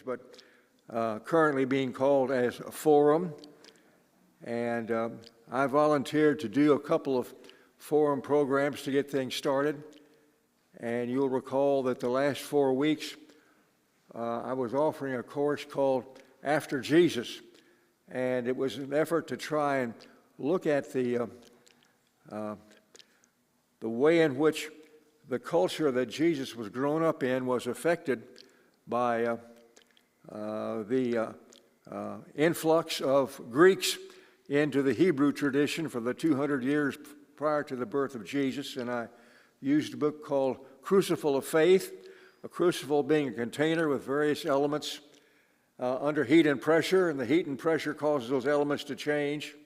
but currently being called as a forum. And I volunteered to do a couple of forum programs to get things started. And you'll recall that the last 4 weeks, I was offering a course called After Jesus. And it was an effort to try and look at the way in which the culture that Jesus was grown up in was affected by the influx of Greeks into the Hebrew tradition for the 200 years prior to the birth of Jesus. And I used a book called Crucible of Faith, a crucible being a container with various elements under heat and pressure, and the heat and pressure causes those elements to change.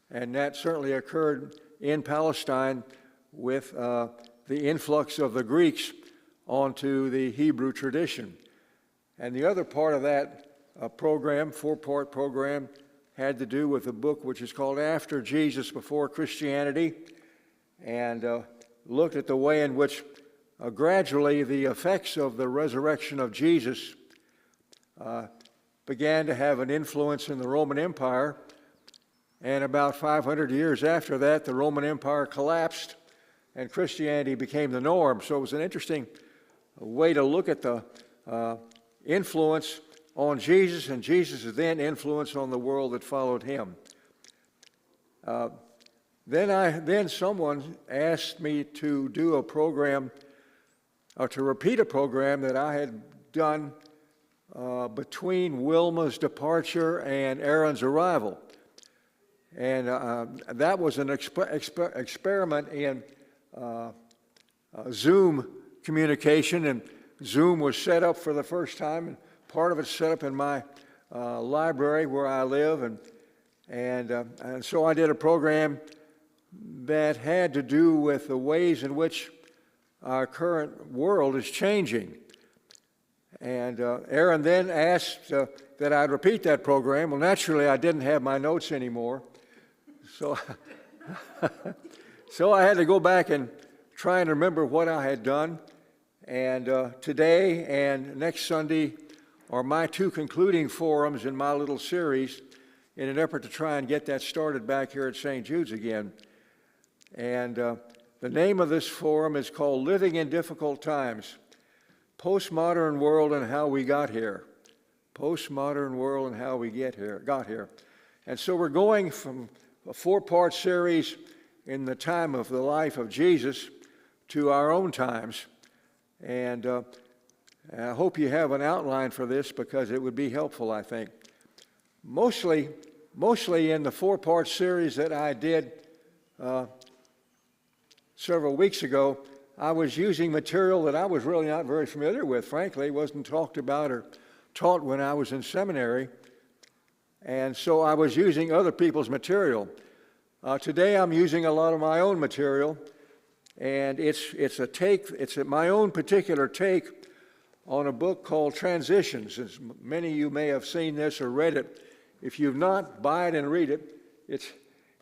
And that certainly occurred in Palestine with the influx of the Greeks onto the Hebrew tradition. And the other part of that program, 4-part program, had to do with a book which is called After Jesus, Before Christianity, and looked at the way in which gradually the effects of the resurrection of Jesus began to have an influence in the Roman Empire. And about 500 years after that, the Roman Empire collapsed and Christianity became the norm. So it was an interesting way to look at the influence on Jesus and Jesus' then influence on the world that followed him. Then someone asked me to do a program, or to repeat a program that I had done between Wilma's departure and Aaron's arrival. And that was an experiment in Zoom communication, and Zoom was set up for the first time, and part of it's set up in my library where I live, and so I did a program that had to do with the ways in which our current world is changing. And Aaron then asked that I'd repeat that program. Well, naturally, I didn't have my notes anymore, so so I had to go back and try and remember what I had done. And today and next Sunday are my 2 concluding forums in my little series in an effort to try and get that started back here at St. Jude's again. And the name of this forum is called Living in Difficult Times, Postmodern World and How We Got Here. Postmodern World and How We got here. And so we're going from a 4-part series in the time of the life of Jesus to our own times. And I hope you have an outline for this because it would be helpful, I think. Mostly in the 4-part series that I did several weeks ago, I was using material that I was really not very familiar with. Frankly, it wasn't talked about or taught when I was in seminary. And so I was using other people's material. Today I'm using a lot of my own material, and it's my own particular take on a book called Transitions. As many of you may have seen this or read it. If you've not, buy it and read it.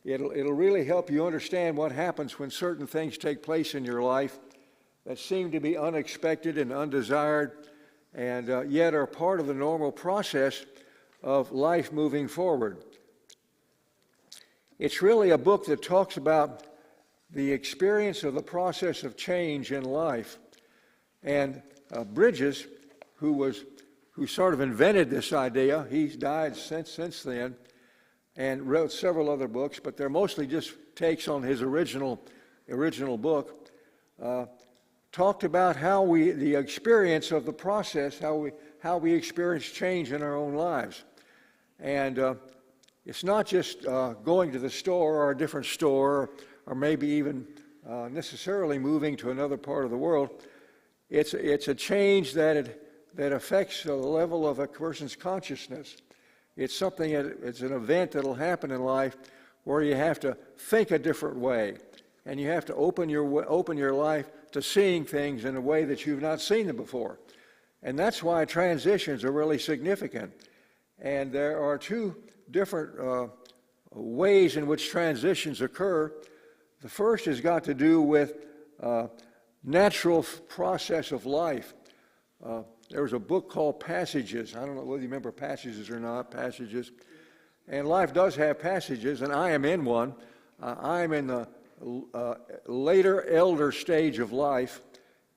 It'll really help you understand what happens when certain things take place in your life that seem to be unexpected and undesired, and yet are part of the normal process of life moving forward. It's really a book that talks about the experience of the process of change in life. And Bridges, who sort of invented this idea, he's died since then, and wrote several other books, but they're mostly just takes on his original book. Talked about the experience of the process, how we experience change in our own lives. And it's not just going to the store or a different store, or maybe even necessarily moving to another part of the world. It's a change that affects the level of a person's consciousness. It's it's an event that'll happen in life where you have to think a different way, and you have to open your life to seeing things in a way that you've not seen them before. And that's why transitions are really significant. And there are 2 different ways in which transitions occur. The first has got to do with natural process of life. there was a book called Passages. I don't know whether you remember Passages or not, Passages. And life does have passages, and I am in one. I'm in the later elder stage of life,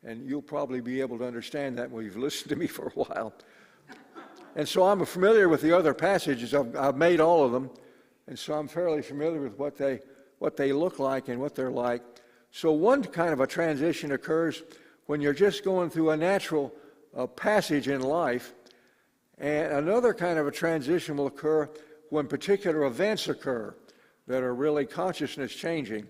and you'll probably be able to understand that when you've listened to me for a while. And so I'm familiar with the other passages. I've made all of them, and so I'm fairly familiar with what they look like and what they're like. So one kind of a transition occurs when you're just going through a natural passage in life, and another kind of a transition will occur when particular events occur that are really consciousness changing.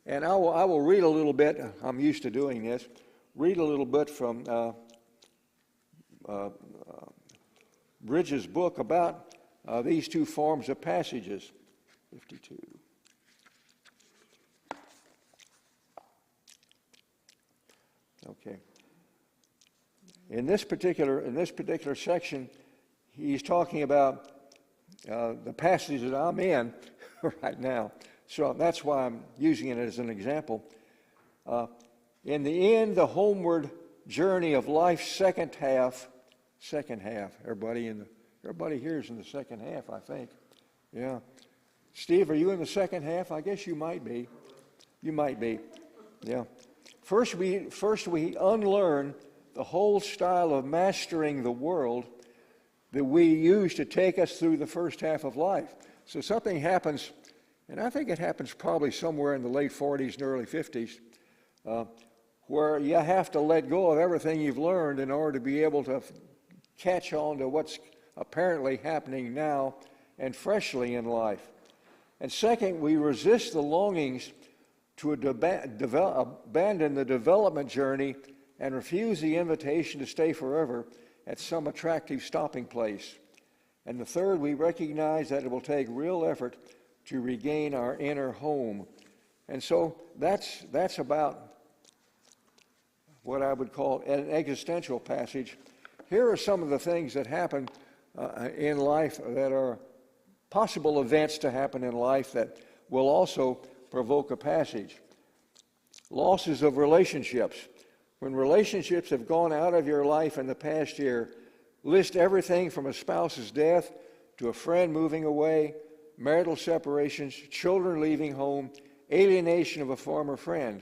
And I will read a little bit. I'm used to doing this. Read a little bit from Bridges' book about these two forms of passages. 52. Okay. In this particular section, he's talking about the passage that I'm in right now. So that's why I'm using it as an example. In the end, the homeward journey of life's second half. Everybody here is in the second half, I think. Yeah. Steve, are you in the second half? I guess you might be. You might be. Yeah. First we unlearn the whole style of mastering the world that we use to take us through the first half of life. So something happens, and I think it happens probably somewhere in the late 40s and early 50s, where you have to let go of everything you've learned in order to be able to catch on to what's apparently happening now and freshly in life. And second, we resist the longings to abandon the development journey and refuse the invitation to stay forever at some attractive stopping place. And the third, we recognize that it will take real effort to regain our inner home. And so that's about what I would call an existential passage. Here are some of the things that happen in life that are possible events to happen in life that will also provoke a passage. Losses of relationships. When relationships have gone out of your life in the past year, list everything from a spouse's death to a friend moving away, marital separations, children leaving home, alienation of a former friend.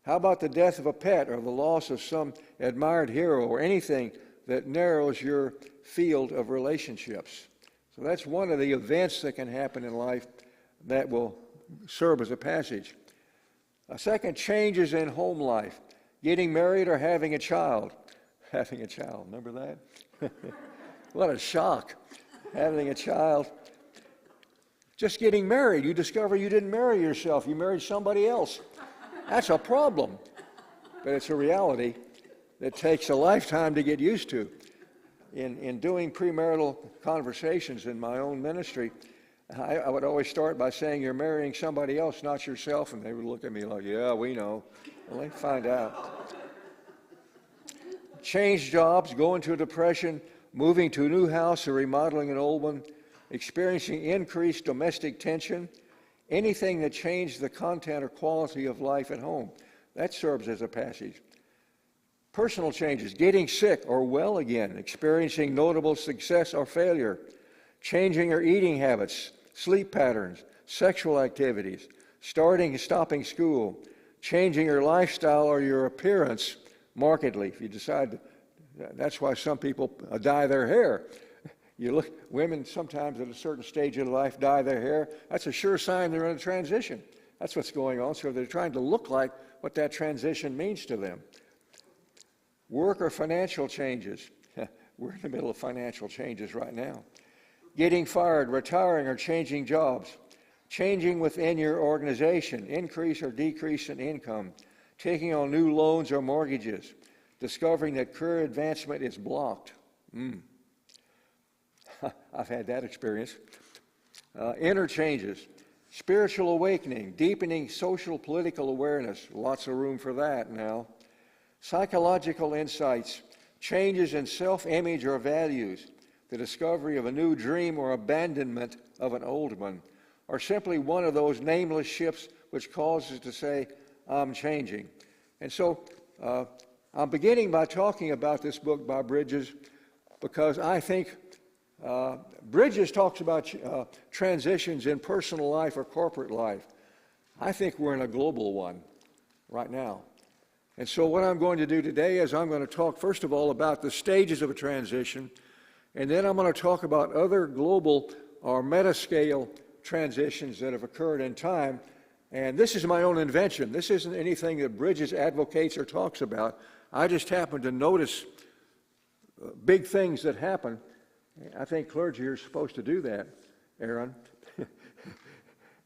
How about the death of a pet or the loss of some admired hero or anything that narrows your field of relationships? So that's one of the events that can happen in life that will serve as a passage. A second, changes in home life. Getting married or having a child. Having a child, remember that? What a shock, having a child. Just getting married, you discover you didn't marry yourself, you married somebody else. That's a problem, but it's a reality that takes a lifetime to get used to. In doing premarital conversations in my own ministry, I would always start by saying, you're marrying somebody else, not yourself, and they would look at me like, yeah, we know. Well, they find out. Change jobs, go into a depression, moving to a new house or remodeling an old one, experiencing increased domestic tension, anything that changed the content or quality of life at home. That serves as a passage. Personal changes, getting sick or well again, experiencing notable success or failure, changing your eating habits, sleep patterns, sexual activities, starting and stopping school, changing your lifestyle or your appearance markedly. If you decide that's why some people dye their hair. You look, women sometimes at a certain stage of life dye their hair. That's a sure sign they're in a transition. That's what's going on. So they're trying to look like what that transition means to them. Work or financial changes. We're in the middle of financial changes right now. Getting fired, retiring, or changing jobs. Changing within your organization, increase or decrease in income. Taking on new loans or mortgages. Discovering that career advancement is blocked. I've had that experience. Inner changes. Spiritual awakening, deepening social political awareness. Lots of room for that now. Psychological insights, changes in self-image or values, the discovery of a new dream or abandonment of an old one, or simply one of those nameless shifts which causes to say, I'm changing. And so I'm beginning by talking about this book by Bridges because I think Bridges talks about transitions in personal life or corporate life. I think we're in a global one right now. And so what I'm going to do today is I'm going to talk, first of all, about the stages of a transition, and then I'm going to talk about other global or meta-scale transitions that have occurred in time. And this is my own invention. This isn't anything that Bridges advocates or talks about. I just happen to notice big things that happen. I think clergy are supposed to do that, Aaron.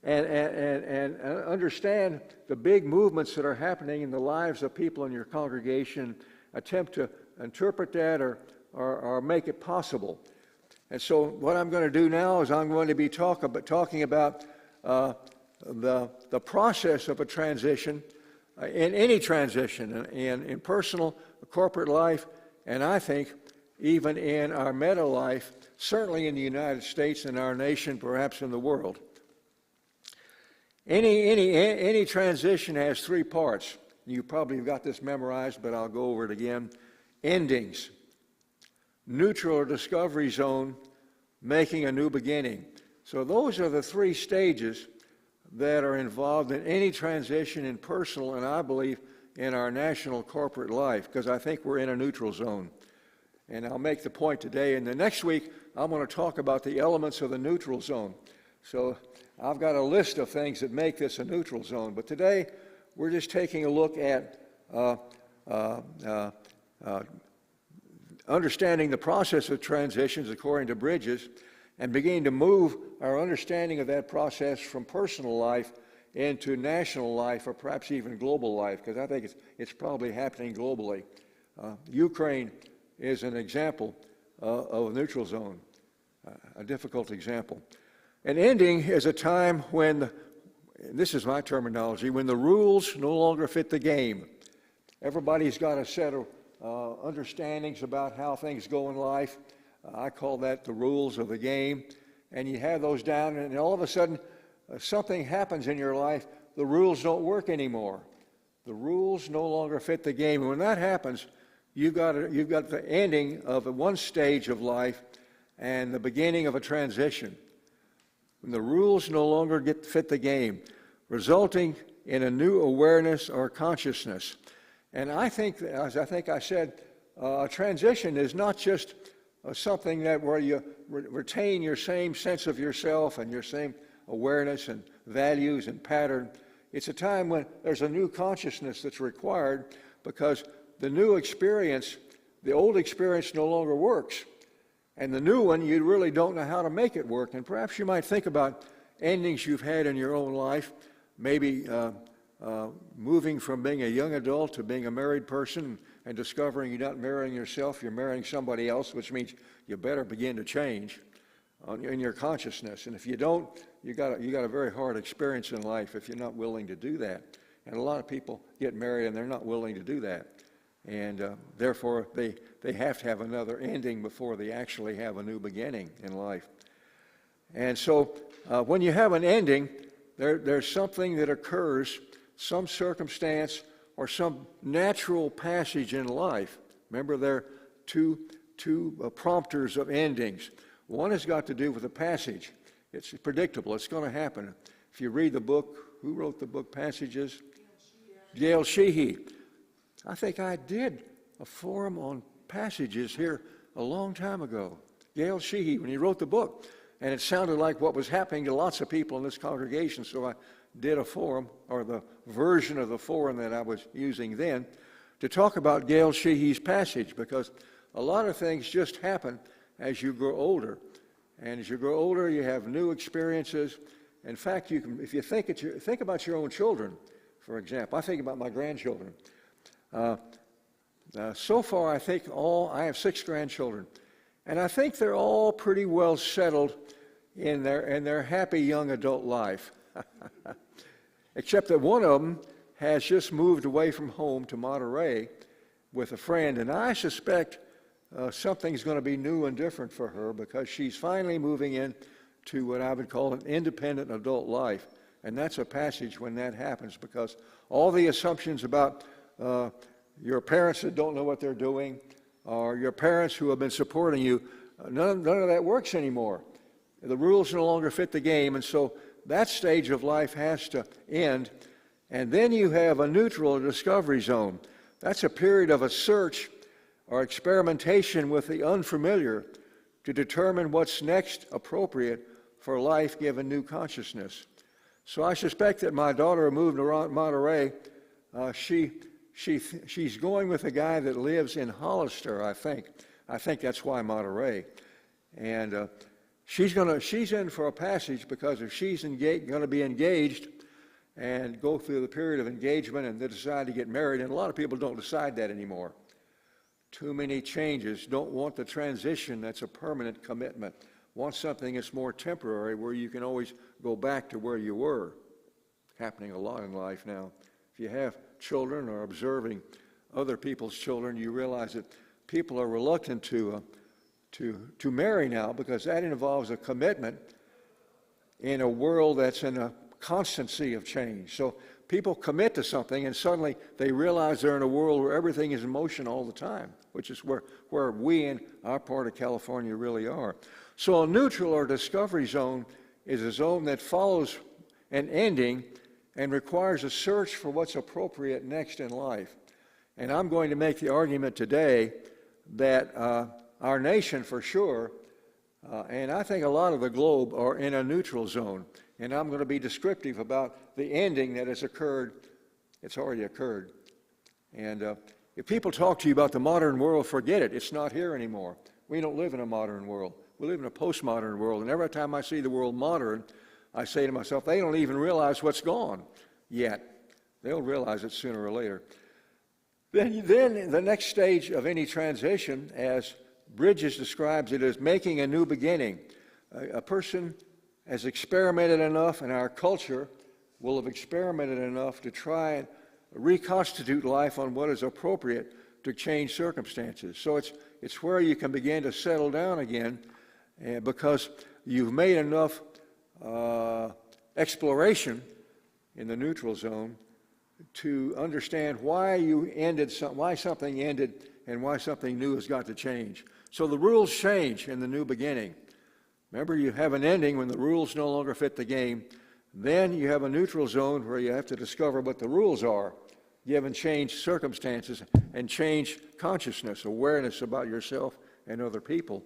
and understand the big movements that are happening in the lives of people in your congregation, attempt to interpret that or make it possible. And so what I'm going to do now is I'm going to be talking about the process of a transition, in any transition, in personal, corporate life, and I think even in our meta life, certainly in the United States and our nation, perhaps in the world. Any transition has three parts. You probably have got this memorized, but I'll go over it again. Endings, neutral or discovery zone, making a new beginning. So those are the three stages that are involved in any transition in personal and I believe in our national corporate life, because I think we're in a neutral zone. And I'll make the point today, and the next week I'm going to talk about the elements of the neutral zone. So I've got a list of things that make this a neutral zone, but today we're just taking a look at understanding the process of transitions according to Bridges and beginning to move our understanding of that process from personal life into national life or perhaps even global life, because I think it's probably happening globally. Ukraine is an example of a neutral zone, a difficult example. An ending is a time when, this is my terminology, when the rules no longer fit the game. Everybody's got a set of understandings about how things go in life. I call that the rules of the game. And you have those down, and all of a sudden, something happens in your life, the rules don't work anymore. The rules no longer fit the game. And when that happens, you've got the ending of one stage of life and the beginning of a transition. When the rules no longer fit the game, resulting in a new awareness or consciousness. And I think, as I said, a transition is not just something that where you retain your same sense of yourself and your same awareness and values and pattern. It's a time when there's a new consciousness that's required because the new experience, the old experience no longer works. And the new one, you really don't know how to make it work. And perhaps you might think about endings you've had in your own life, maybe moving from being a young adult to being a married person and discovering you're not marrying yourself, you're marrying somebody else, which means you better begin to change in your consciousness. And if you don't, you got a very hard experience in life if you're not willing to do that. And a lot of people get married and they're not willing to do that. And therefore, they have to have another ending before they actually have a new beginning in life. And so when you have an ending, there's something that occurs, some circumstance or some natural passage in life. Remember, there are two prompters of endings. One has got to do with the passage. It's predictable. It's going to happen. If you read the book, who wrote the book Passages? Gail Sheehy. I think I did a forum on passages here a long time ago. Gail Sheehy, when he wrote the book, and it sounded like what was happening to lots of people in this congregation, so I did a forum, or the version of the forum that I was using then, to talk about Gail Sheehy's passage, because a lot of things just happen as you grow older. And as you grow older, you have new experiences. In fact, you can, if you think about your own children, for example. I think about my grandchildren. So far, I have 6 grandchildren, and I think they're all pretty well settled in their happy young adult life, except that one of them has just moved away from home to Monterey with a friend, and I suspect something's going to be new and different for her because she's finally moving into what I would call an independent adult life, and that's a passage when that happens because all the assumptions about your parents that don't know what they're doing, or your parents who have been supporting you, none of that works anymore. The rules no longer fit the game, and so that stage of life has to end. And then you have a neutral or discovery zone. That's a period of a search or experimentation with the unfamiliar to determine what's next appropriate for life given new consciousness. So I suspect that my daughter who moved to Monterey, she's going with a guy that lives in Hollister, I think. I think that's why Monterey. And she's in for a passage, because if she's going to be engaged and go through the period of engagement and they decide to get married, and a lot of people don't decide that anymore. Too many changes, don't want the transition that's a permanent commitment. Want something that's more temporary, where you can always go back to where you were. Happening a lot in life now. If you have children or observing other people's children, you realize that people are reluctant to marry now, because that involves a commitment in a world that's in a constancy of change. So people commit to something, and suddenly they realize they're in a world where everything is in motion all the time, which is where we in our part of California really are. So a neutral or discovery zone is a zone that follows an ending and requires a search for what's appropriate next in life. And I'm going to make the argument today that our nation, for sure, and I think a lot of the globe, are in a neutral zone. And I'm going to be descriptive about the ending that has occurred. It's already occurred. And if people talk to you about the modern world, forget it. It's not here anymore. We don't live in a modern world. We live in a postmodern world. And every time I see the world modern, I say to myself, they don't even realize what's gone yet. They'll realize it sooner or later. Then the next stage of any transition, as Bridges describes it, is making a new beginning. A person has experimented enough, and our culture will have experimented enough to try and reconstitute life on what is appropriate to change circumstances. So it's where you can begin to settle down again, because you've made enough exploration in the neutral zone to understand why something ended and why something new has got to change. So the rules change in the new beginning. Remember, you have an ending when the rules no longer fit the game. Then you have a neutral zone where you have to discover what the rules are, given changed circumstances and changed consciousness, awareness about yourself and other people.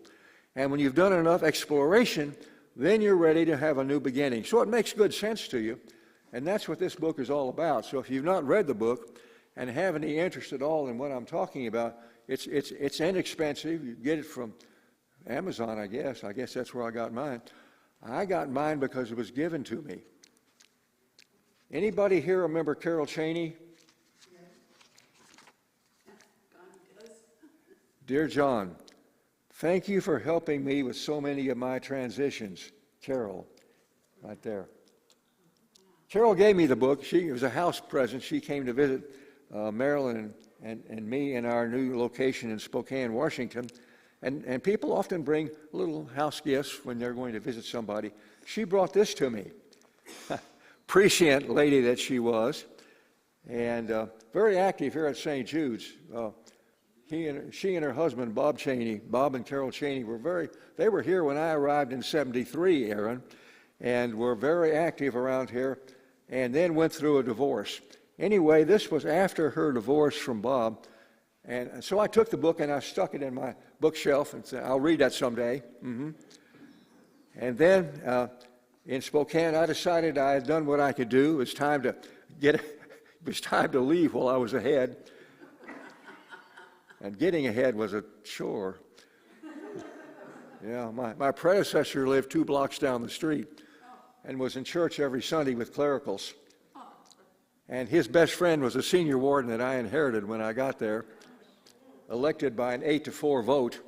And when you've done enough exploration, then you're ready to have a new beginning. So it makes good sense to you, and that's what this book is all about. So if you've not read the book and have any interest at all in what I'm talking about, it's inexpensive. You get it from Amazon, I guess. I guess that's where I got mine. I got mine because it was given to me. Anybody here remember Carol Chaney? Dear John, thank you for helping me with so many of my transitions. Carol, right there. Carol gave me the book. It was a house present. She came to visit Marilyn and me in our new location in Spokane, Washington. And people often bring little house gifts when they're going to visit somebody. She brought this to me. Prescient lady that she was, and very active here at St. Jude's. She and her husband, Bob and Carol Chaney, they were here when I arrived in 73, Aaron, and were very active around here, and then went through a divorce. Anyway, this was after her divorce from Bob, and so I took the book and I stuck it in my bookshelf and said, I'll read that someday. And then in Spokane, I decided I had done what I could do. It was time to leave while I was ahead. And getting ahead was a chore. Yeah, my predecessor lived 2 blocks down the street and was in church every Sunday with clericals. And his best friend was a senior warden that I inherited when I got there, elected by an 8-4 vote.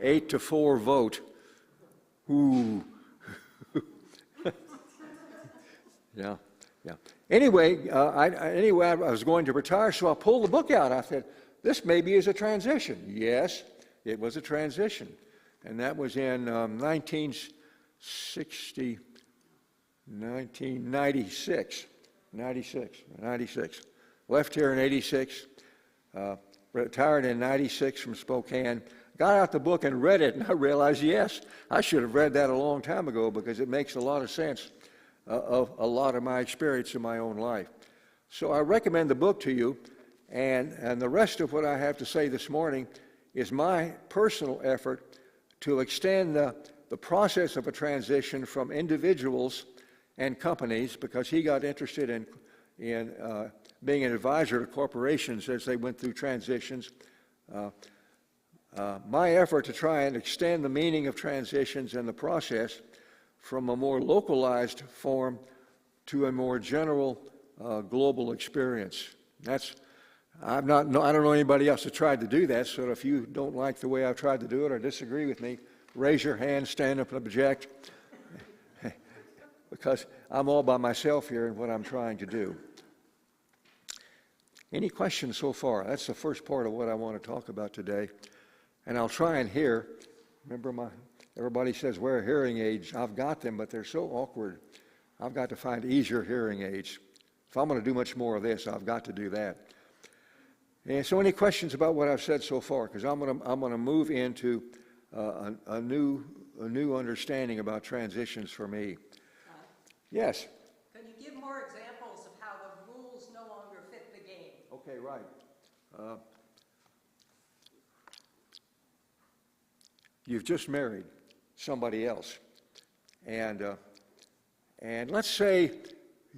8-4 vote. Ooh. Yeah. Anyway, I was going to retire, so I pulled the book out. I said, this maybe is a transition. Yes, it was a transition. And that was in 1996. Left here in 86. retired in '96 from Spokane, got out the book and read it, and I realized, yes, I should have read that a long time ago because it makes a lot of sense of a lot of my experience in my own life. So I recommend the book to you, and the rest of what I have to say this morning is my personal effort to extend the process of a transition from individuals and companies, because he got interested in being an advisor to corporations as they went through transitions. My effort to try and extend the meaning of transitions and the process from a more localized form to a more general global experience. I don't know anybody else that tried to do that, so if you don't like the way I've tried to do it or disagree with me, raise your hand, stand up and object, because I'm all by myself here in what I'm trying to do. Any questions so far? That's the first part of what I want to talk about today. And I'll try and hear. Remember, everybody says wear hearing aids. I've got them, but they're so awkward. I've got to find easier hearing aids. If I'm going to do much more of this, I've got to do that. And so any questions about what I've said so far? Because I'm going to move into a new understanding about transitions for me. Yes? Can you give more examples of how the rules no longer fit the game? Okay, right. You've just married somebody else. And let's say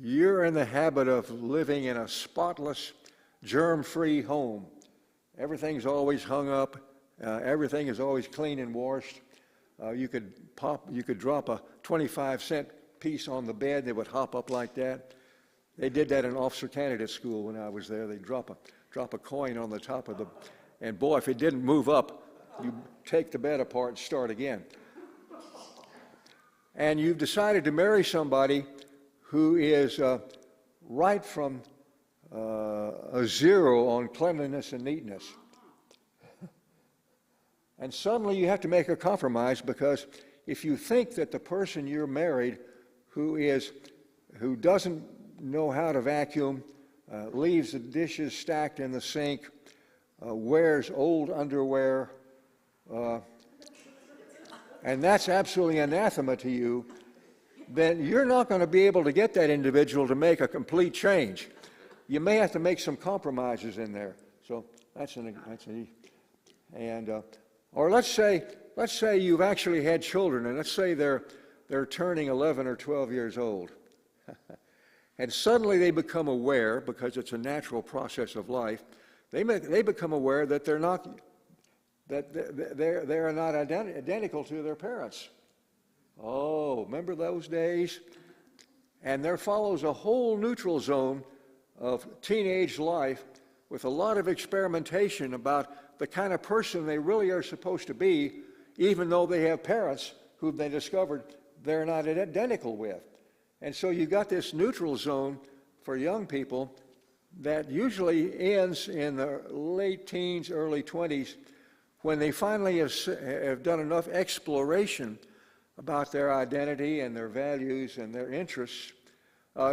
you're in the habit of living in a spotless, germ-free home. Everything's always hung up. Everything is always clean and washed. You could drop a 25-cent piece on the bed. They would hop up like that. They did that in officer candidate school when I was there. They'd drop a coin on the top of and boy, if it didn't move up, you take the bed apart and start again. And you've decided to marry somebody who is right from a zero on cleanliness and neatness. And suddenly you have to make a compromise, because if you think that the person you're married who doesn't know how to vacuum, leaves the dishes stacked in the sink, wears old underwear, and that's absolutely anathema to you, then you're not going to be able to get that individual to make a complete change. You may have to make some compromises in there. So or let's say you've actually had children, and let's say they're turning 11 or 12 years old. And suddenly they become aware, because it's a natural process of life, they become aware that they're not identical to their parents. Oh, remember those days? And there follows a whole neutral zone of teenage life with a lot of experimentation about the kind of person they really are supposed to be, even though they have parents who they discovered they're not identical with. And so you've got this neutral zone for young people that usually ends in the late teens, early 20s, when they finally have done enough exploration about their identity and their values and their interests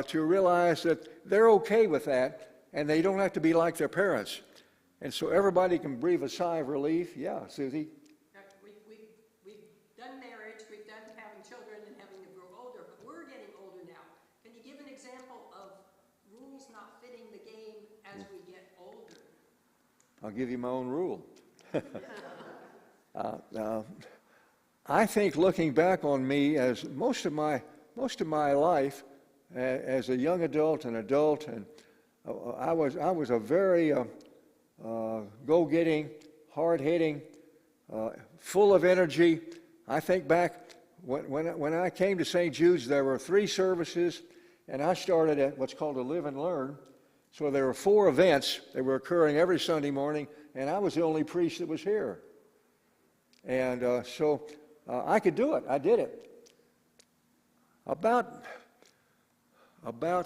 to realize that they're okay with that and they don't have to be like their parents. And so everybody can breathe a sigh of relief. Yeah, Susie? We've done marriage, we've done having children and having them grow older, but we're getting older now. Can you give an example of rules not fitting the game as we get older? I'll give you my own rule. I think looking back on me, as most of my life as a young adult and adult, and I was a very go-getting, hard-hitting, full of energy. I think back when I came to St. Jude's, there were 3 services, and I started at what's called a Live and Learn. So there were 4 events that were occurring every Sunday morning, and I was the only priest that was here. And so I could do it. I did it. About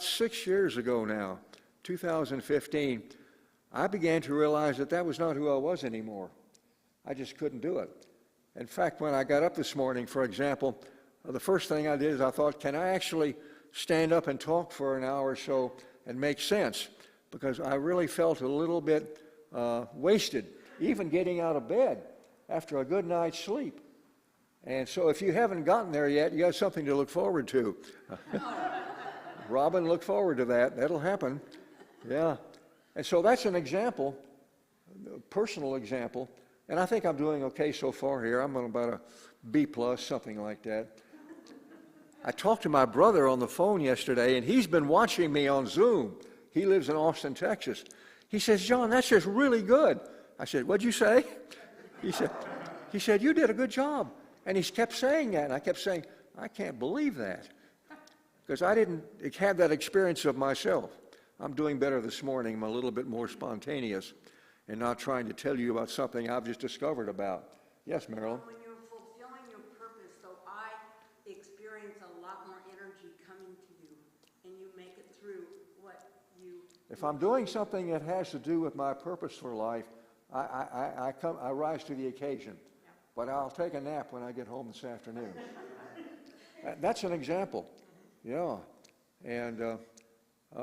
6 years ago now, 2015, I began to realize that was not who I was anymore. I just couldn't do it. In fact, when I got up this morning, for example, the first thing I did is I thought, can I actually stand up and talk for an hour or so and make sense? Because I really felt a little bit wasted, even getting out of bed after a good night's sleep. And so if you haven't gotten there yet, you got something to look forward to. Robin, look forward to that. That'll happen. Yeah. And so that's an example, a personal example. And I think I'm doing okay so far here. I'm on about a B plus, something like that. I talked to my brother on the phone yesterday, and he's been watching me on Zoom. He lives in Austin, Texas. He says, John, that's just really good. I said, what'd you say? He said, you did a good job. And he kept saying that, and I kept saying, I can't believe that, because I didn't have that experience of myself. I'm doing better this morning. I'm a little bit more spontaneous and not trying to tell you about something I've just discovered about. Yes, Marilyn? When you're fulfilling your purpose, though, I experience a lot more energy coming to you, and you make it through what you... If I'm doing something that has to do with my purpose for life, I rise to the occasion. But I'll take a nap when I get home this afternoon. That's an example. Yeah. And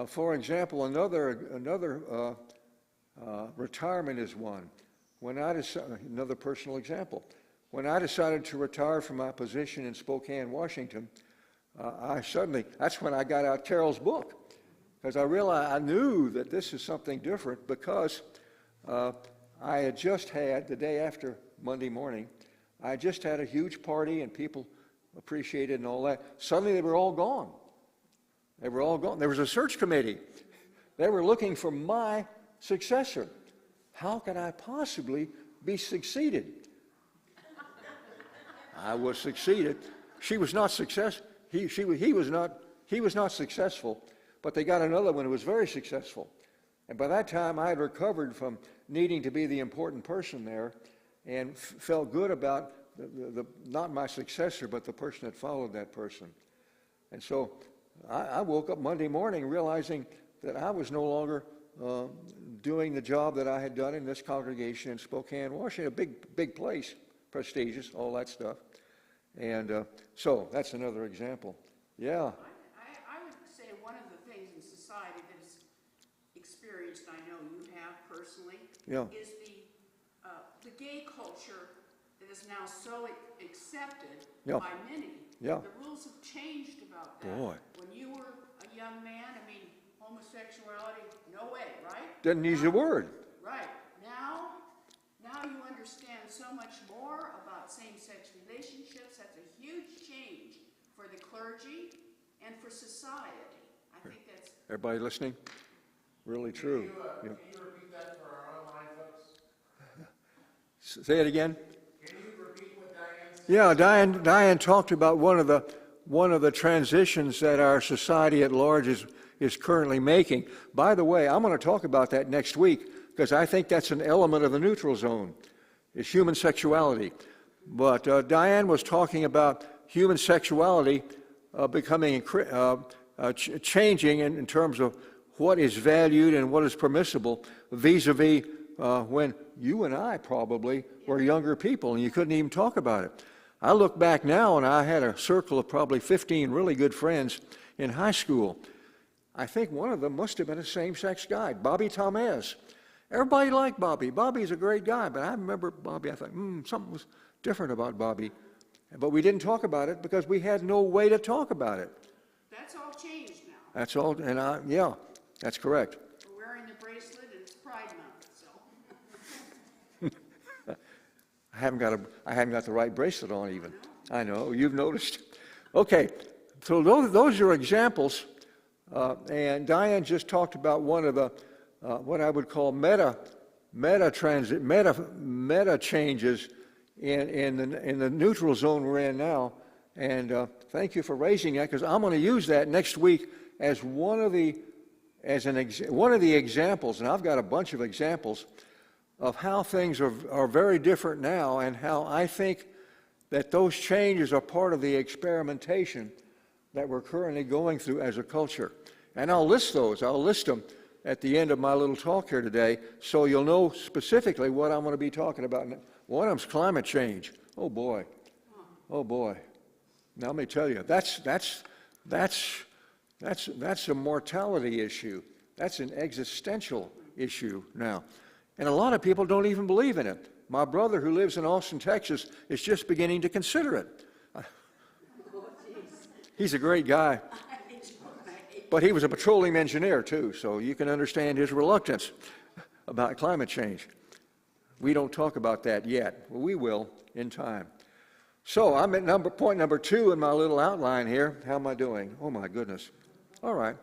for example, another retirement is one. Another personal example. When I decided to retire from my position in Spokane, Washington, that's when I got out Carol's book, because I knew that this is something different, because I had just had, the day after Monday morning, I just had a huge party and people appreciated and all that. Suddenly they were all gone. They were all gone. There was a search committee. They were looking for my successor. How could I possibly be succeeded? I was succeeded. She was not success. He was not successful, but they got another one who was very successful. And by that time I had recovered from needing to be the important person there, and felt good about not my successor, but the person that followed that person. And so I woke up Monday morning realizing that I was no longer doing the job that I had done in this congregation in Spokane, Washington, a big place, prestigious, all that stuff. And so that's another example. Yeah. I would say one of the things in society that is experienced, I know you have personally, is the gay culture that is now so accepted by many. The rules have changed about that. Boy. When you were a young man, I mean, homosexuality, no way, right? Didn't use the word. Right. Now you understand so much more about same-sex relationships. That's a huge change for the clergy and for society. I think that's... Everybody listening? Really true. Can you repeat that for our online folks? Say it again. Can you repeat what Diane said? Yeah, Diane talked about one of the transitions that our society at large is currently making. By the way, I'm going to talk about that next week, because I think that's an element of the neutral zone, is human sexuality. But Diane was talking about human sexuality becoming changing in terms of what is valued and what is permissible vis-a-vis when you and I probably were younger people and you couldn't even talk about it. I look back now and I had a circle of probably 15 really good friends in high school. I think one of them must have been a same-sex guy, Bobby Tomez. Everybody liked Bobby. Bobby's a great guy, but I remember Bobby, I thought, something was different about Bobby. But we didn't talk about it because we had no way to talk about it. That's all changed now. That's all, and yeah, that's correct. We're wearing the bracelet and it's Pride Month, so. I haven't got the right bracelet on even. I know, you've noticed. Okay, so those are examples, and Diane just talked about one of the what I would call meta changes in the neutral zone we're in now. And thank you for raising that, because I'm going to use that next week as one of the examples, and I've got a bunch of examples of how things are very different now, and how I think that those changes are part of the experimentation that we're currently going through as a culture. And I'll list those. I'll list them at the end of my little talk here today, so you'll know specifically what I'm going to be talking about. One of them's climate change. Oh boy. Oh boy. Now let me tell you, that's a mortality issue. That's an existential issue now. And a lot of people don't even believe in it. My brother, who lives in Austin, Texas, is just beginning to consider it. He's a great guy. But he was a petroleum engineer, too, so you can understand his reluctance about climate change. We don't talk about that yet. Well, we will in time. So I'm at point number 2 in my little outline here. How am I doing? Oh, my goodness. All right.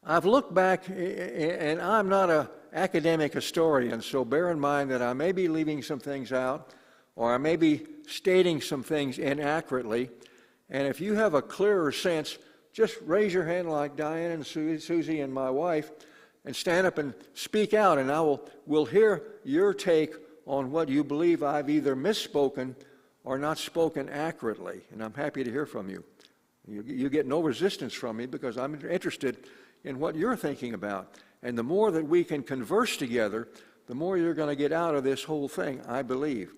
I've looked back, and I'm not an academic historian, so bear in mind that I may be leaving some things out, or I may be stating some things inaccurately. And if you have a clearer sense, just raise your hand like Diane and Susie and my wife, and stand up and speak out, and we'll hear your take on what you believe I've either misspoken or not spoken accurately. And I'm happy to hear from you. You get no resistance from me because I'm interested in what you're thinking about. And the more that we can converse together, the more you're going to get out of this whole thing, I believe.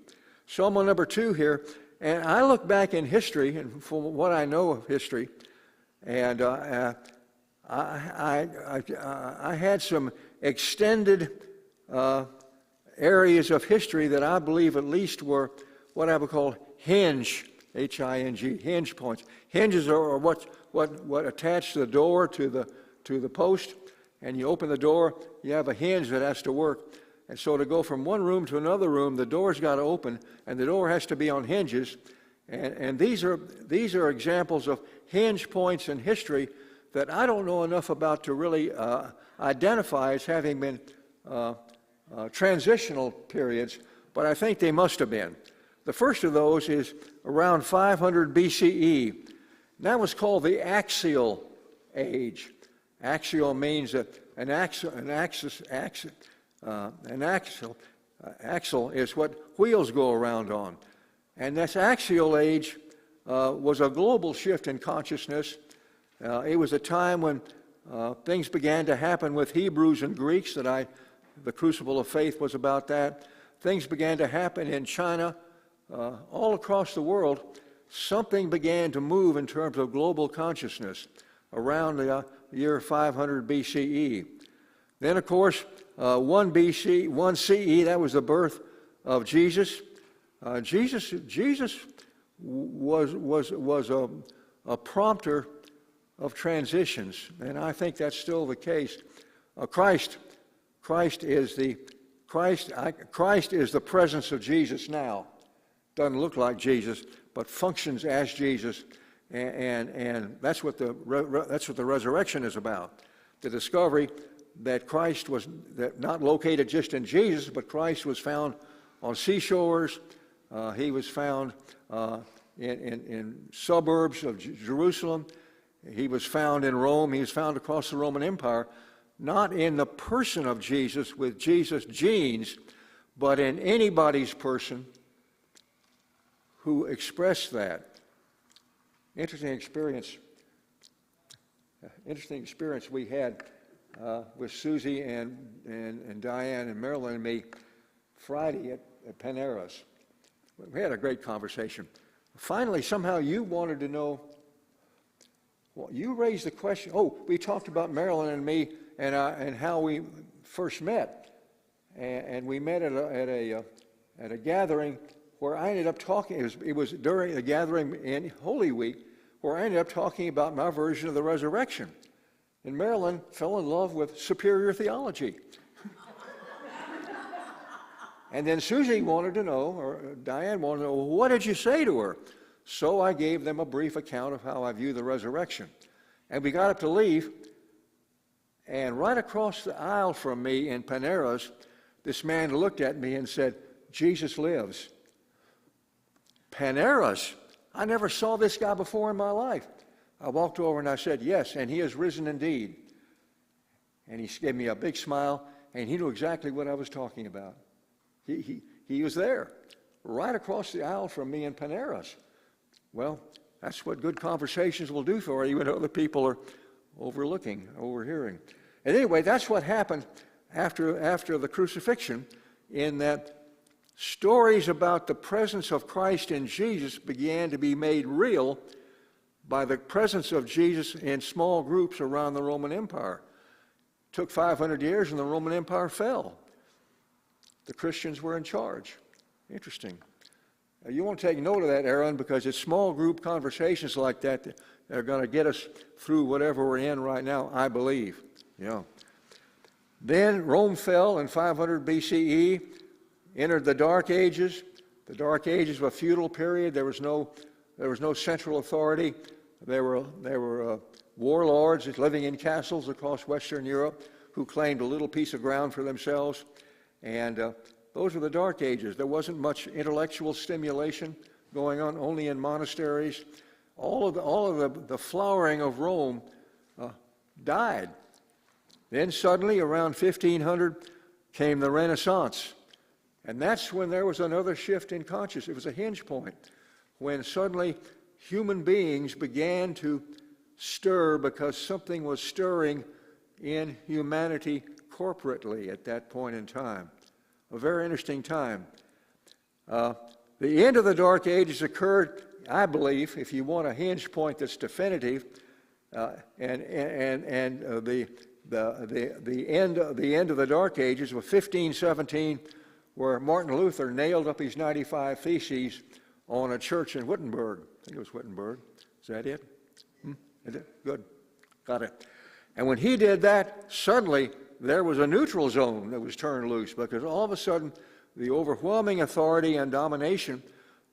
So I'm on number 2 here, and I look back in history, and from what I know of history, and I had some extended areas of history that I believe at least were what I would call hinge, H-I-N-G, hinge points. Hinges are what attach the door to the post, and you open the door, you have a hinge that has to work. And so to go from one room to another room, the door's got to open, and the door has to be on hinges. And these are examples of hinge points in history that I don't know enough about to really identify as having been transitional periods, but I think they must have been. The first of those is around 500 BCE. That was called the axial age. Axial means an axle is what wheels go around on. And this axial age was a global shift in consciousness. It was a time when things began to happen with Hebrews and Greeks, the crucible of faith was about that. Things began to happen in China, all across the world. Something began to move in terms of global consciousness around the year 500 BCE. Then, of course, 1 CE, that was the birth of Jesus. Jesus was a prompter of transitions, and I think that's still the case. Christ is the presence of Jesus now. Doesn't look like Jesus, but functions as Jesus, and that's what the resurrection is about. The discovery that Christ was not located just in Jesus, but Christ was found on seashores. He was found in suburbs of Jerusalem. He was found in Rome. He was found across the Roman Empire, not in the person of Jesus with Jesus' genes, but in anybody's person who expressed that. Interesting experience we had with Susie and Diane and Marilyn and me Friday at Panera's. We had a great conversation. Finally, somehow you wanted to know, well, you raised the question. Oh, we talked about Marilyn and me and how we first met. And we met at a gathering where I ended up talking. It was during a gathering in Holy Week where I ended up talking about my version of the resurrection. And Marilyn fell in love with superior theology. And then Susie wanted to know, or Diane wanted to know, well, what did you say to her? So I gave them a brief account of how I view the resurrection. And we got up to leave, and right across the aisle from me in Panera's, this man looked at me and said, "Jesus lives." Panera's? I never saw this guy before in my life. I walked over and I said, "Yes, and he is risen indeed." And he gave me a big smile, and he knew exactly what I was talking about. He was there, right across the aisle from me in Panera's. Well, that's what good conversations will do for you when other people are overhearing. And anyway, that's what happened after the crucifixion, in that stories about the presence of Christ in Jesus began to be made real by the presence of Jesus in small groups around the Roman Empire. It took 500 years and the Roman Empire fell. the Christians were in charge. Interesting. You want to take note of that, Aaron, because it's small group conversations like that that are going to get us through whatever we're in right now, I believe. Yeah. Then Rome fell in 500 BCE, entered the Dark Ages. The Dark Ages were a feudal period. There was no central authority. There were warlords living in castles across Western Europe who claimed a little piece of ground for themselves. And those were the Dark Ages. There wasn't much intellectual stimulation going on, only in monasteries. All of the flowering of Rome died. Then suddenly, around 1500, came the Renaissance. And that's when there was another shift in consciousness. It was a hinge point, when suddenly human beings began to stir because something was stirring in humanity corporately at that point in time. A very interesting time. The end of the Dark Ages occurred, I believe, if you want a hinge point that's definitive, the end of the Dark Ages was 1517, where Martin Luther nailed up his 95 Theses on a church in Wittenberg. I think it was Wittenberg. Is that it? Is it? Good. Got it. And when he did that, suddenly there was a neutral zone that was turned loose, because all of a sudden the overwhelming authority and domination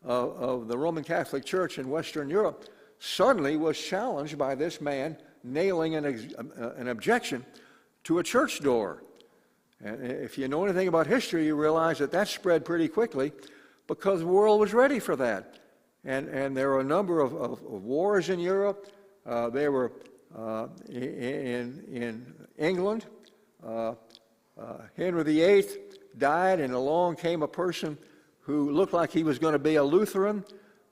of the Roman Catholic Church in Western Europe suddenly was challenged by this man nailing an objection to a church door. And if you know anything about history, you realize that spread pretty quickly because the world was ready for that. And there were a number of wars in Europe. They were in England. Henry VIII died, and along came a person who looked like he was going to be a Lutheran,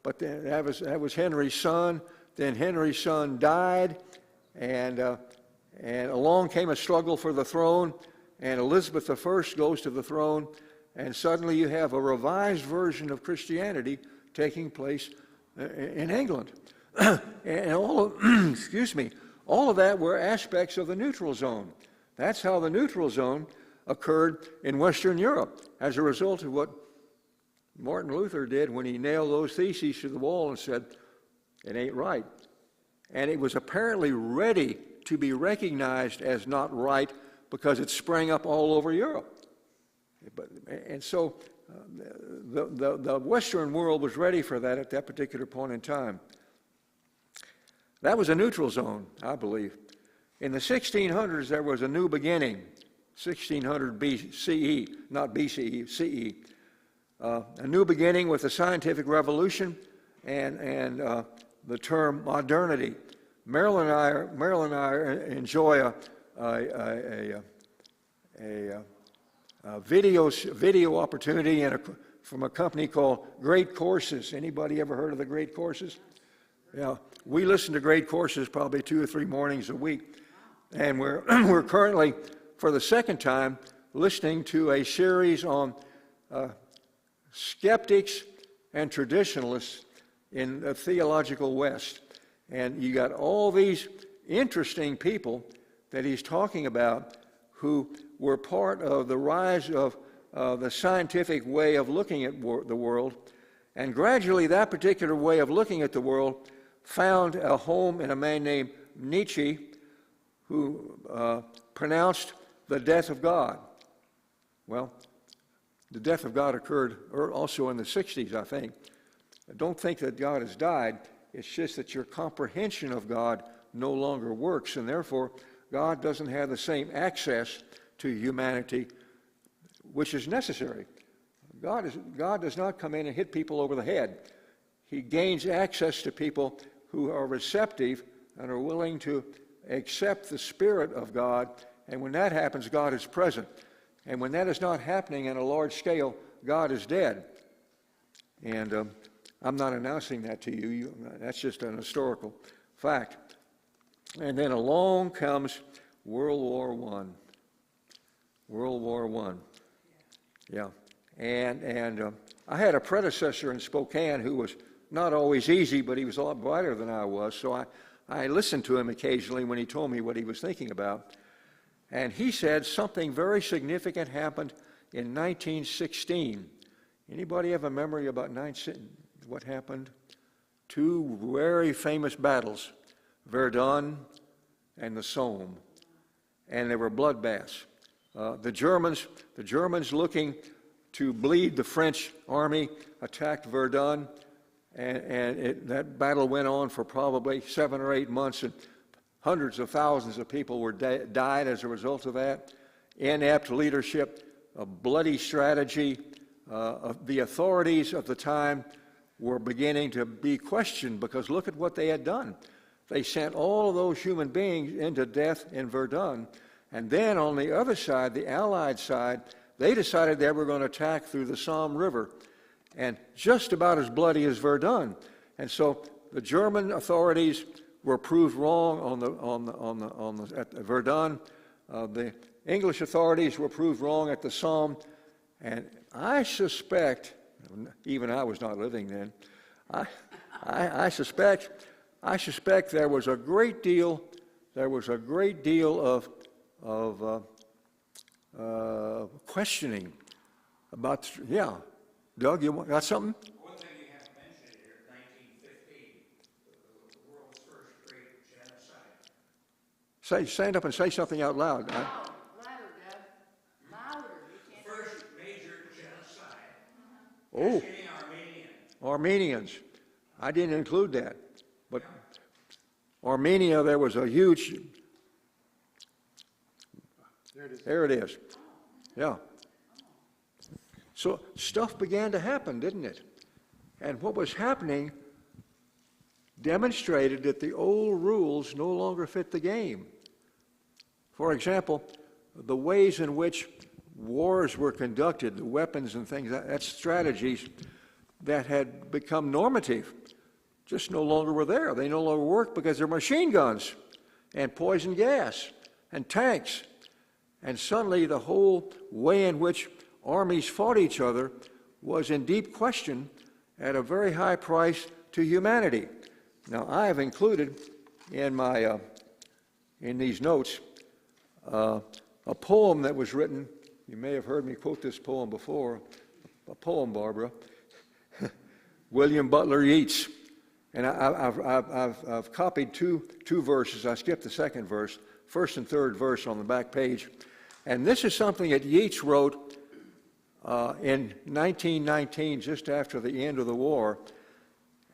but that was Henry's son. Then Henry's son died, and along came a struggle for the throne, and Elizabeth I goes to the throne, and suddenly you have a revised version of Christianity taking place in England. And all of, all of that were aspects of the neutral zone. That's how the neutral zone occurred in Western Europe as a result of what Martin Luther did when he nailed those theses to the wall and said, it ain't right. And it was apparently ready to be recognized as not right because it sprang up all over Europe. And so the Western world was ready for that at that particular point in time. That was a neutral zone, I believe. In the 1600s, there was a new beginning, 1600 BCE, not BCE, CE. A new beginning with the scientific revolution and the term modernity. Marilyn and I enjoy a video opportunity from a company called Great Courses. Anybody ever heard of the Great Courses? Yeah, we listen to Great Courses probably 2 or 3 mornings a week, and we're currently, for the second time, listening to a series on skeptics and traditionalists in the theological West. And you got all these interesting people that he's talking about who were part of the rise of the scientific way of looking at the world. And gradually that particular way of looking at the world found a home in a man named Nietzsche, who pronounced the death of God. Well, the death of God occurred also in the 60s, I think. I don't think that God has died. It's just that your comprehension of God no longer works, and therefore God doesn't have the same access to humanity, which is necessary. God does not come in and hit people over the head. He gains access to people who are receptive and are willing to accept the Spirit of God, and when that happens, God is present. And when that is not happening on a large scale, God is dead. And I'm not announcing that to you. That's just an historical fact. And then along comes World War I. World War I. Yeah. And I had a predecessor in Spokane who was not always easy, but he was a lot brighter than I was. So I listened to him occasionally when he told me what he was thinking about. And he said something very significant happened in 1916. Anybody have a memory about what happened? Two very famous battles, Verdun and the Somme, and they were bloodbaths. The Germans looking to bleed the French army attacked Verdun, and that battle went on for probably 7 or 8 months, and hundreds of thousands of people died as a result of that. Inept leadership, a bloody strategy. The authorities of the time were beginning to be questioned because look at what they had done. They sent all of those human beings into death in Verdun, and then on the other side, the Allied side, they decided they were going to attack through the Somme River, and just about as bloody as Verdun. And so the German authorities were proved wrong at Verdun. The English authorities were proved wrong at the Somme, and I suspect, even I was not living then, I suspect there was a great deal of questioning about. Yeah, Doug, you got something? One thing you have mentioned here, 1915, the world's first great genocide. Stand up and say something out loud. Louder, Deb. Louder. You can't hear First major genocide. Oh, Killing Armenians. Armenians. I didn't include that, but Armenia, there was a huge. There it is. Yeah. So stuff began to happen, didn't it? And what was happening demonstrated that the old rules no longer fit the game. For example, the ways in which wars were conducted, the weapons and things, that's strategies that had become normative, just no longer were there. They no longer worked because they're machine guns and poison gas and tanks. And suddenly the whole way in which armies fought each other was in deep question at a very high price to humanity. Now, I have included in my in these notes a poem that was written. You may have heard me quote this poem before. A poem, Barbara. William Butler Yeats, and I've copied two verses. I skipped the second verse, first and third verse on the back page, and this is something that Yeats wrote in 1919, just after the end of the war.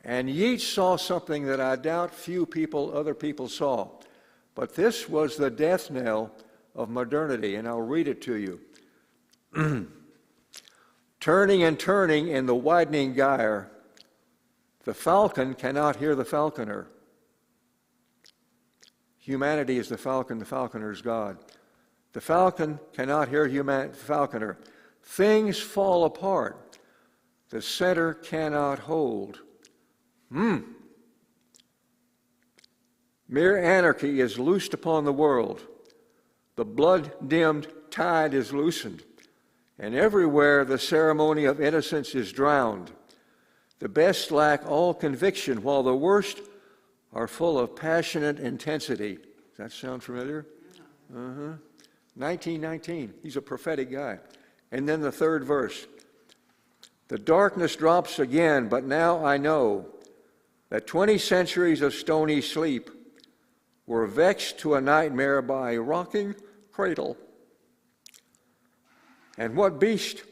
And Yeats saw something that I doubt other people saw. But this was the death knell of modernity, and I'll read it to you. Turning and turning in the widening gyre, the falcon cannot hear the falconer. Humanity is the falconer is God. The falcon cannot hear the falconer. Things fall apart. The center cannot hold. Mere anarchy is loosed upon the world. The blood-dimmed tide is loosened, and everywhere the ceremony of innocence is drowned. The best lack all conviction, while the worst are full of passionate intensity. Does that sound familiar? 1919. He's a prophetic guy. And then the third verse. The darkness drops again, but now I know that 20 centuries of stony sleep were vexed to a nightmare by a rocking cradle. And what beast?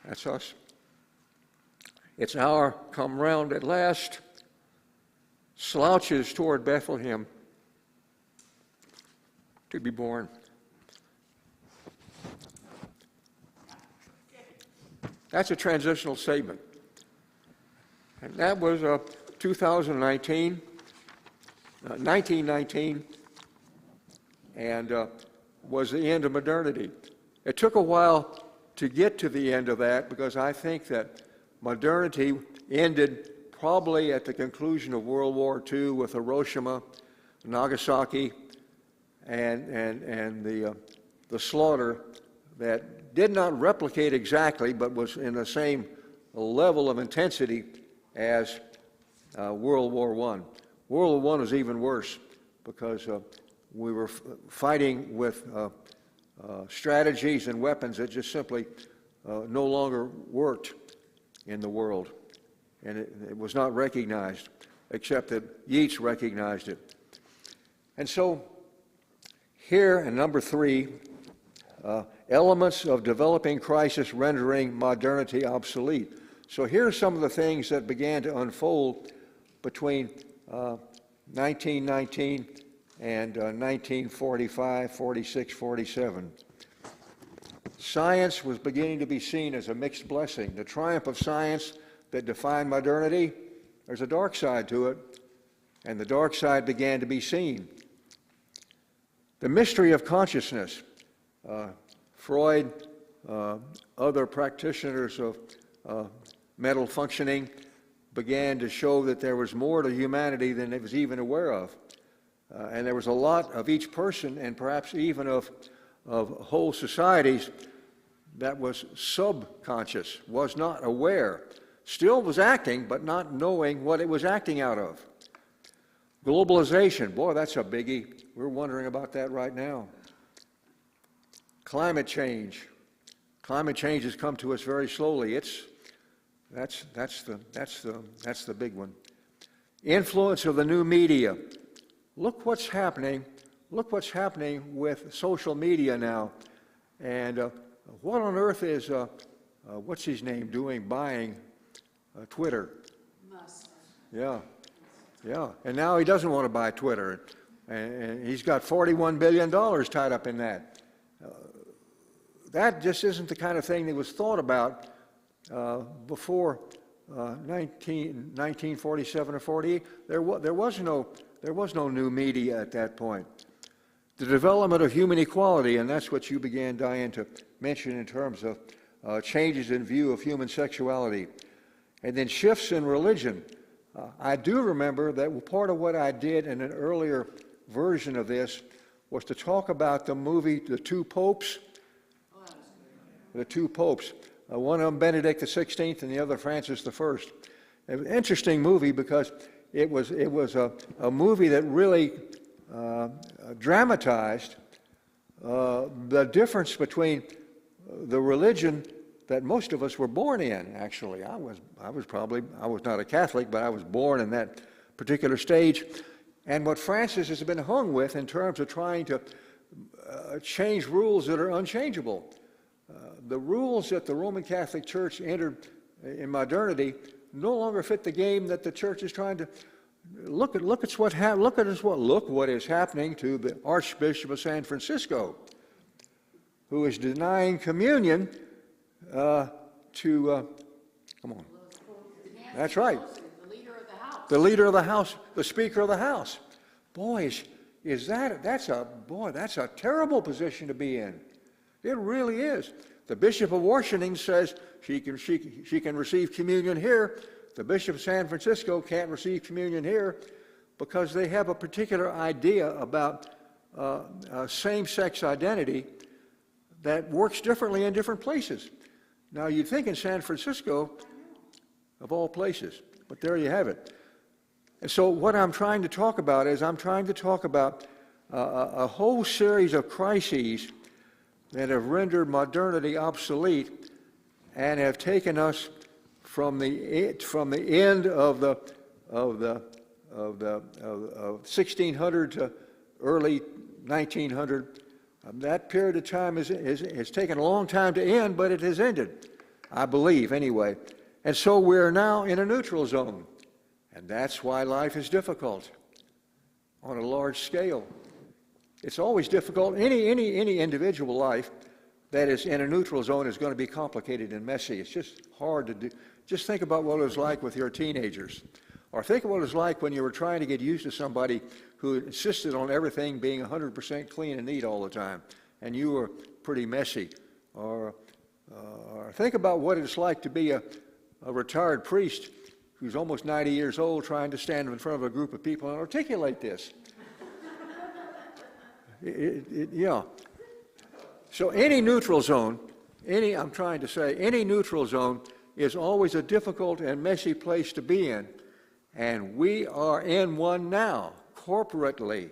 That's us. Its hour come round at last, slouches toward Bethlehem to be born. That's a transitional statement. And that was 1919, and was the end of modernity. It took a while to get to the end of that because I think that modernity ended probably at the conclusion of World War II with Hiroshima, Nagasaki, and the slaughter that did not replicate exactly, but was in the same level of intensity as World War I. World War I was even worse because we were fighting with strategies and weapons that just simply no longer worked in the world. And it was not recognized, except that Yeats recognized it. And so here, in number 3, elements of developing crisis rendering modernity obsolete. So here are some of the things that began to unfold between 1919 and 1945, 46, 47. Science was beginning to be seen as a mixed blessing. The triumph of science that defined modernity, there's a dark side to it, and the dark side began to be seen. The mystery of consciousness. Freud, other practitioners of mental functioning began to show that there was more to humanity than it was even aware of. And there was a lot of each person, and perhaps even of whole societies, that was subconscious, was not aware, still was acting, but not knowing what it was acting out of. Globalization, boy, that's a biggie. We're wondering about that right now. Climate change. Climate change has come to us very slowly. That's the big one. Influence of the new media. Look what's happening. Look what's happening with social media now. And what on earth is what's his name doing? Buying Twitter. Musk. Yeah. And now he doesn't want to buy Twitter, and he's got $41 billion tied up in that. That just isn't the kind of thing that was thought about before 1947 or 48. There was no new media at that point. The development of human equality, and that's what you began, Diane, to mention in terms of changes in view of human sexuality. And then shifts in religion. I do remember that part of what I did in an earlier version of this was to talk about the movie The Two Popes. The Two Popes. One of them Benedict XVI and the other Francis I. It was an interesting movie because it was a movie that really dramatized the difference between the religion that most of us were born in. Actually, I was not a Catholic, but I was born in that particular stage. And what Francis has been hung with in terms of trying to change rules that are unchangeable. The rules that the Roman Catholic Church entered in modernity no longer fit the game that the Church is trying to. Look what is happening to the Archbishop of San Francisco, who is denying communion to. Come on. That's right. The leader of the House. The leader of the House, the Speaker of the House. Boy, that's a terrible position to be in. It really is. The Bishop of Washington says she can receive communion here. The Bishop of San Francisco can't receive communion here because they have a particular idea about same-sex identity that works differently in different places. Now, you'd think in San Francisco, of all places, but there you have it. And so what I'm trying to talk about is a whole series of crises that have rendered modernity obsolete and have taken us from the end of the 1600 to early 1900. That period of time has taken a long time to end, but it has ended, I believe, anyway. And so we're now in a neutral zone, and that's why life is difficult on a large scale. It's always difficult. Any individual life that is in a neutral zone is going to be complicated and messy. It's just hard to do. Just think about what it was like with your teenagers. Or think of what it was like when you were trying to get used to somebody who insisted on everything being 100% clean and neat all the time, and you were pretty messy. Or think about what it's like to be a retired priest who's almost 90 years old trying to stand in front of a group of people and articulate this. Yeah. So any neutral zone, any neutral zone is always a difficult and messy place to be in. And we are in one now, corporately.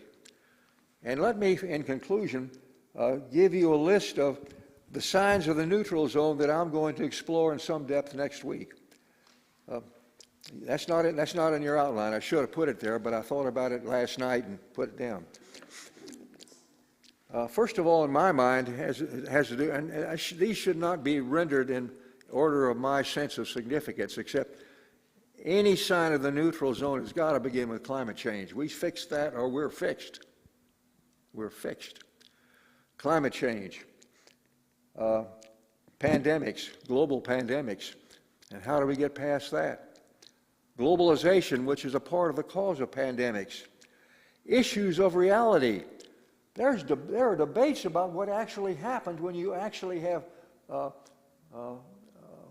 And let me, in conclusion, give you a list of the signs of the neutral zone that I'm going to explore in some depth next week. That's not in your outline. I should have put it there, but I thought about it last night and put it down. First of all, in my mind, has to do, and these should not be rendered in order of my sense of significance, except any sign of the neutral zone has got to begin with climate change. We fix that or we're fixed. We're fixed. Climate change, pandemics, global pandemics, and how do we get past that? Globalization, which is a part of the cause of pandemics. Issues of reality. There are debates about what actually happened when you actually have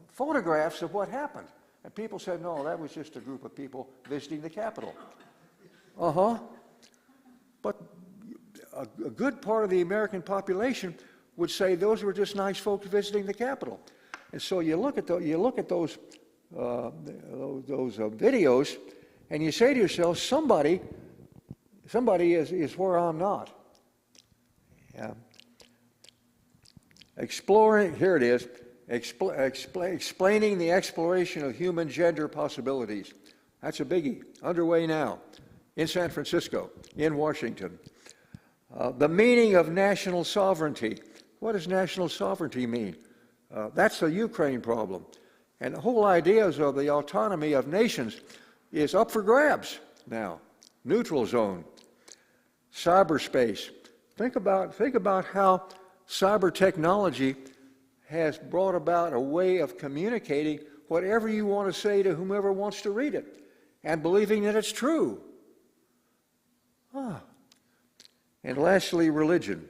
photographs of what happened. And people said, no, that was just a group of people visiting the Capitol. But a good part of the American population would say those were just nice folks visiting the Capitol. And so you look at those videos, and you say to yourself, somebody is where I'm not. Yeah. Exploring, here it is, explaining the exploration of human gender possibilities. That's a biggie, underway now, in San Francisco, in Washington. The meaning of national sovereignty. What does national sovereignty mean? That's the Ukraine problem. And the whole ideas of the autonomy of nations is up for grabs now. Neutral zone, cyberspace. Think about how cyber technology has brought about a way of communicating whatever you want to say to whomever wants to read it, and believing that it's true. And lastly, religion.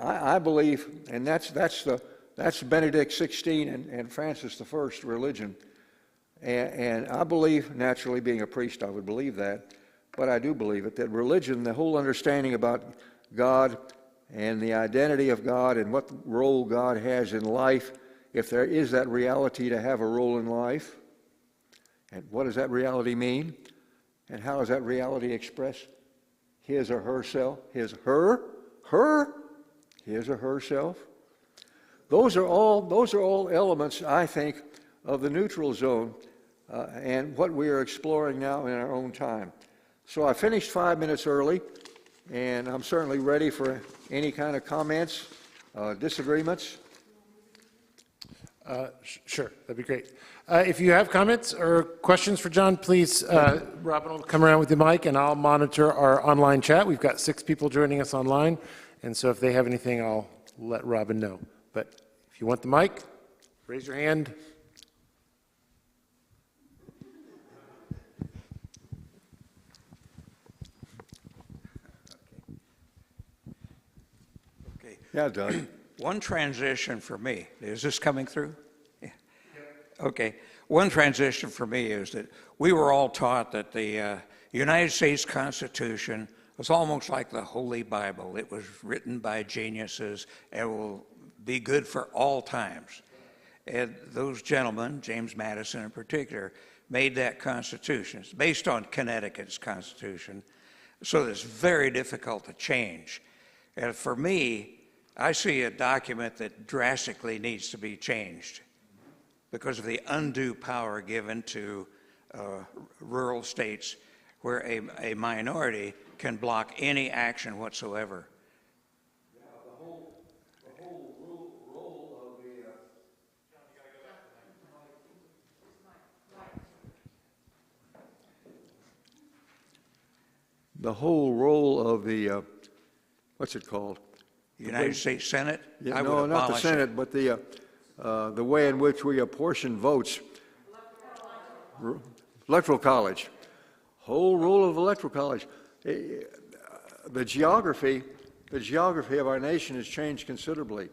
I believe, and that's Benedict XVI and Francis I religion. And I believe, naturally, being a priest, I would believe that, but I do believe it, that religion, the whole understanding about God and the identity of God and what role God has in life, if there is that reality to have a role in life, and what does that reality mean? And how does that reality express his or herself? His or herself? Those are all elements, I think, of the neutral zone and what we are exploring now in our own time. So I finished 5 minutes early, and I'm certainly ready for any kind of comments, disagreements. Sure, that'd be great. If you have comments or questions for John, please, Robin will come around with the mic, and I'll monitor our online chat. We've got 6 people joining us online, and so if they have anything, I'll let Robin know. But if you want the mic, raise your hand. Yeah, Doug. One transition for me, is this coming through? Yeah. Okay. One transition for me is that we were all taught that the United States Constitution was almost like the Holy Bible. It was written by geniuses and will be good for all times. And those gentlemen, James Madison in particular, made that Constitution. It's based on Connecticut's Constitution, so it's very difficult to change. And for me, I see a document that drastically needs to be changed because of the undue power given to rural states where a minority can block any action whatsoever. Yeah, the whole role of the whole role of the what's it called? United States Senate? Yeah, no, not the Senate, but the way in which we apportion votes. Electoral college. Whole role of electoral college. The geography of our nation has changed considerably.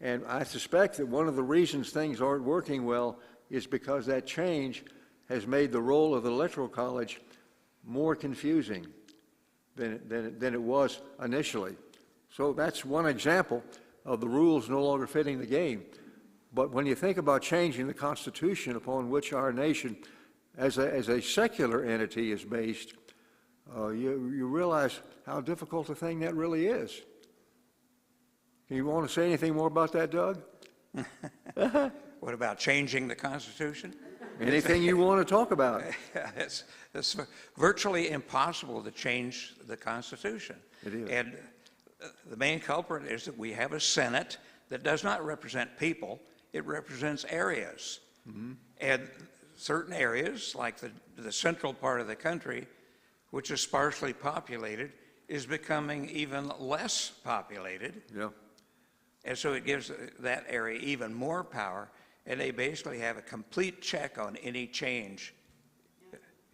And I suspect that one of the reasons things aren't working well is because that change has made the role of the electoral college more confusing than it was initially. So that's one example of the rules no longer fitting the game. But when you think about changing the Constitution upon which our nation as a secular entity is based, you realize how difficult a thing that really is. You want to say anything more about that, Doug? What about changing the Constitution? Anything you want to talk about? It's virtually impossible to change the Constitution. It is. And the main culprit is that we have a Senate that does not represent people, it represents areas. Mm-hmm. And certain areas, like the central part of the country, which is sparsely populated, is becoming even less populated. Yeah. And so it gives that area even more power, and they basically have a complete check on any change.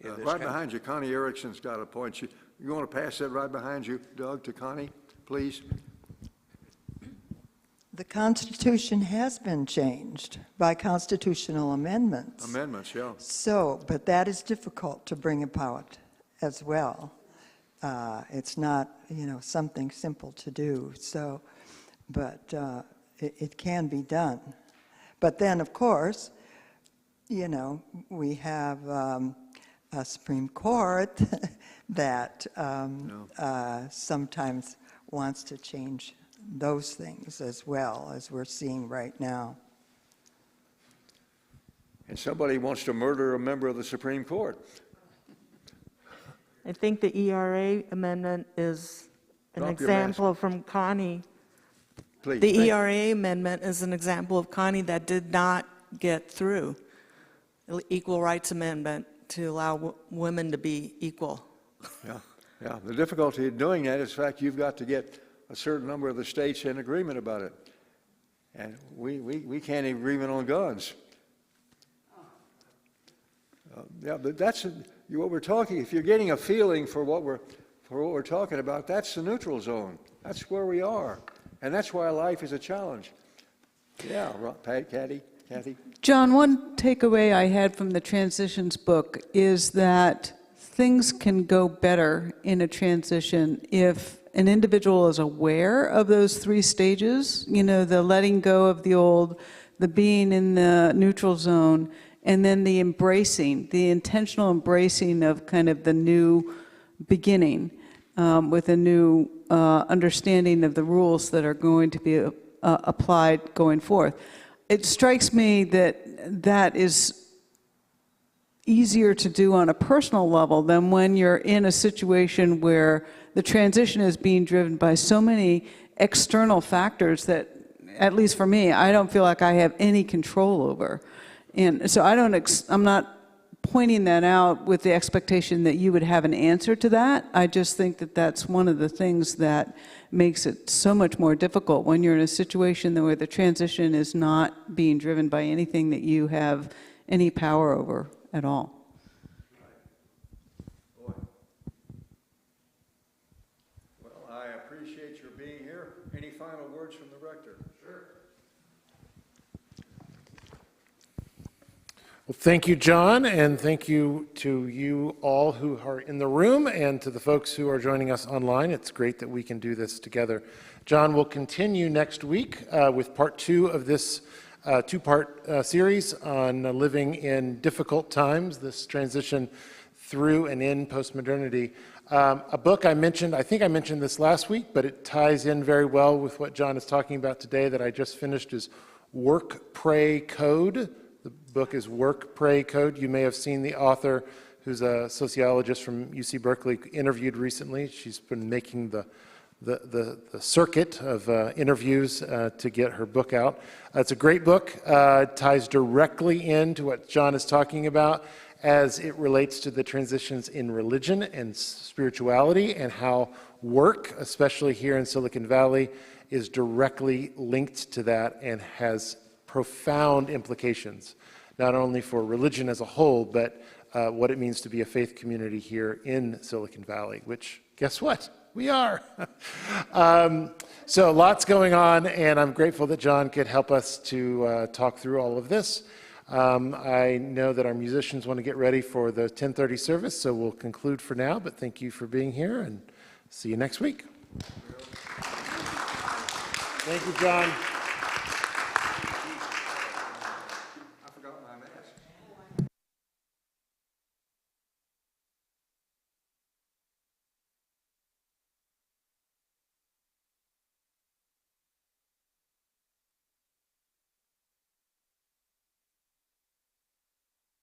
Right behind you, Connie Erickson's got a point. You want to pass that right behind you, Doug, to Connie, please? The Constitution has been changed by constitutional amendments. Amendments, yeah. So, but that is difficult to bring about as well. It's not, something simple to do. So, but it can be done. But then, of course, we have a Supreme Court that sometimes wants to change those things as well, as we're seeing right now. And somebody wants to murder a member of the Supreme Court. I think the ERA amendment is an Drop your example from Connie. Please. The ERA amendment is an example of Connie that did not get through. Equal Rights Amendment to allow women to be equal. Yeah. The difficulty in doing that is the fact you've got to get a certain number of the states in agreement about it. And we can't even agreement on guns. But that's what we're talking. If you're getting a feeling for what we're talking about, that's the neutral zone. That's where we are, and that's why life is a challenge. Yeah, Kathy. John, one takeaway I had from the transitions book is that things can go better in a transition if an individual is aware of those three stages, the letting go of the old, the being in the neutral zone, and then the embracing, the intentional embracing of kind of the new beginning with a new understanding of the rules that are going to be applied going forth. It strikes me that is easier to do on a personal level than when you're in a situation where the transition is being driven by so many external factors that, at least for me, I don't feel like I have any control over. And so I'm not pointing that out with the expectation that you would have an answer to that. I just think that that's one of the things that makes it so much more difficult when you're in a situation where the transition is not being driven by anything that you have any power over at all. Well, I appreciate your being here. Any final words from the rector? Sure. Well, thank you, John, and thank you to you all who are in the room and to the folks who are joining us online. It's great that we can do this together. John will continue next week with part 2 of this two-part series on living in difficult times, this transition through and in postmodernity. A book I think I mentioned this last week, but it ties in very well with what John is talking about today that I just finished is Work, Pray, Code. The book is Work, Pray, Code. You may have seen the author, who's a sociologist from UC Berkeley, interviewed recently. She's been making the circuit of interviews to get her book out. It's a great book. It ties directly into what John is talking about as it relates to the transitions in religion and spirituality and how work, especially here in Silicon Valley, is directly linked to that and has profound implications, not only for religion as a whole, but what it means to be a faith community here in Silicon Valley, which, guess what? We are. So lots going on, and I'm grateful that John could help us to talk through all of this. I know that our musicians want to get ready for the 10:30 service, so we'll conclude for now, but thank you for being here, and see you next week. Thank you, John.